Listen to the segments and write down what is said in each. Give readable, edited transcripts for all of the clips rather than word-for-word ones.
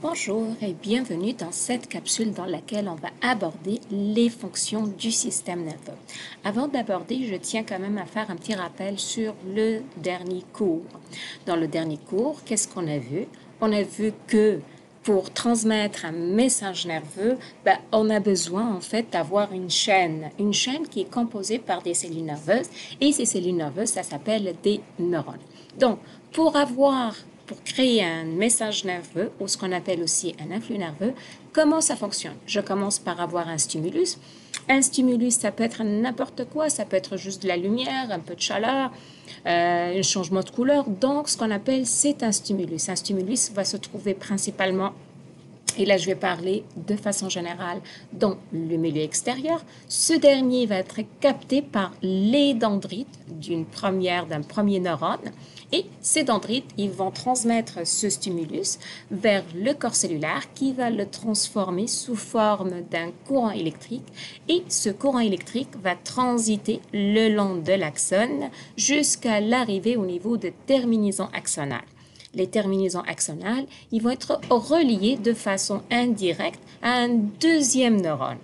Bonjour et bienvenue dans cette capsule dans laquelle on va aborder les fonctions du système nerveux. Avant d'aborder, je tiens quand même à faire un petit rappel sur le dernier cours. Dans le dernier cours, qu'est-ce qu'on a vu? On a vu que pour transmettre un message nerveux, on a besoin en fait d'avoir une chaîne qui est composée par des cellules nerveuses et ces cellules nerveuses, ça s'appelle des neurones. Donc, pour créer un message nerveux, ou ce qu'on appelle aussi un influx nerveux, comment ça fonctionne? Je commence par avoir un stimulus. Un stimulus, ça peut être n'importe quoi, ça peut être juste de la lumière, un peu de chaleur, un changement de couleur. Donc, ce qu'on appelle, c'est un stimulus. Un stimulus va se trouver principalement, et là je vais parler de façon générale, dans le milieu extérieur. Ce dernier va être capté par les dendrites d'un premier neurone. Et ces dendrites, ils vont transmettre ce stimulus vers le corps cellulaire qui va le transformer sous forme d'un courant électrique. Et ce courant électrique va transiter le long de l'axone jusqu'à l'arrivée au niveau de terminaison axonale. Les terminaisons axonales, ils vont être reliés de façon indirecte à un deuxième neurone.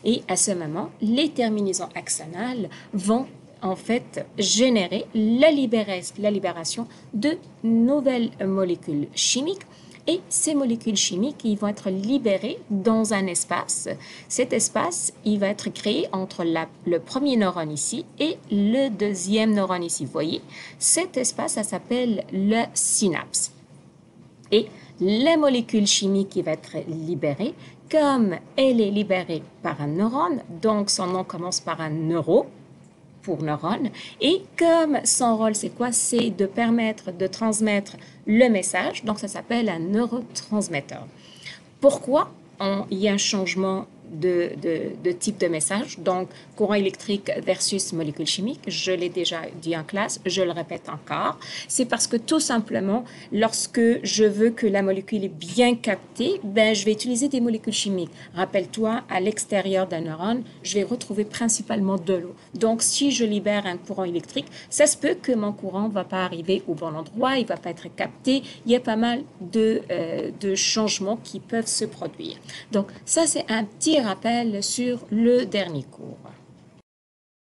Et à ce moment, les terminaisons axonales vont en fait générer la libération de nouvelles molécules chimiques. Et ces molécules chimiques, ils vont être libérées dans un espace. Cet espace, il va être créé entre le premier neurone ici et le deuxième neurone ici. Vous voyez, cet espace, ça s'appelle le synapse. Et la molécule chimique qui va être libérée, comme elle est libérée par un neurone, donc son nom commence par un neuro, pour neurone, et comme son rôle c'est quoi? C'est de permettre de transmettre le message, donc ça s'appelle un neurotransmetteur. Pourquoi il y a un changement de type de message, donc courant électrique versus molécule chimique? Je l'ai déjà dit en classe, je le répète encore. C'est parce que tout simplement, lorsque je veux que la molécule est bien captée, je vais utiliser des molécules chimiques. Rappelle-toi, à l'extérieur d'un neurone, je vais retrouver principalement de l'eau. Donc, si je libère un courant électrique, ça se peut que mon courant ne va pas arriver au bon endroit, il ne va pas être capté. Il y a pas mal de changements qui peuvent se produire. Donc, ça, c'est un petit rappel sur le dernier cours.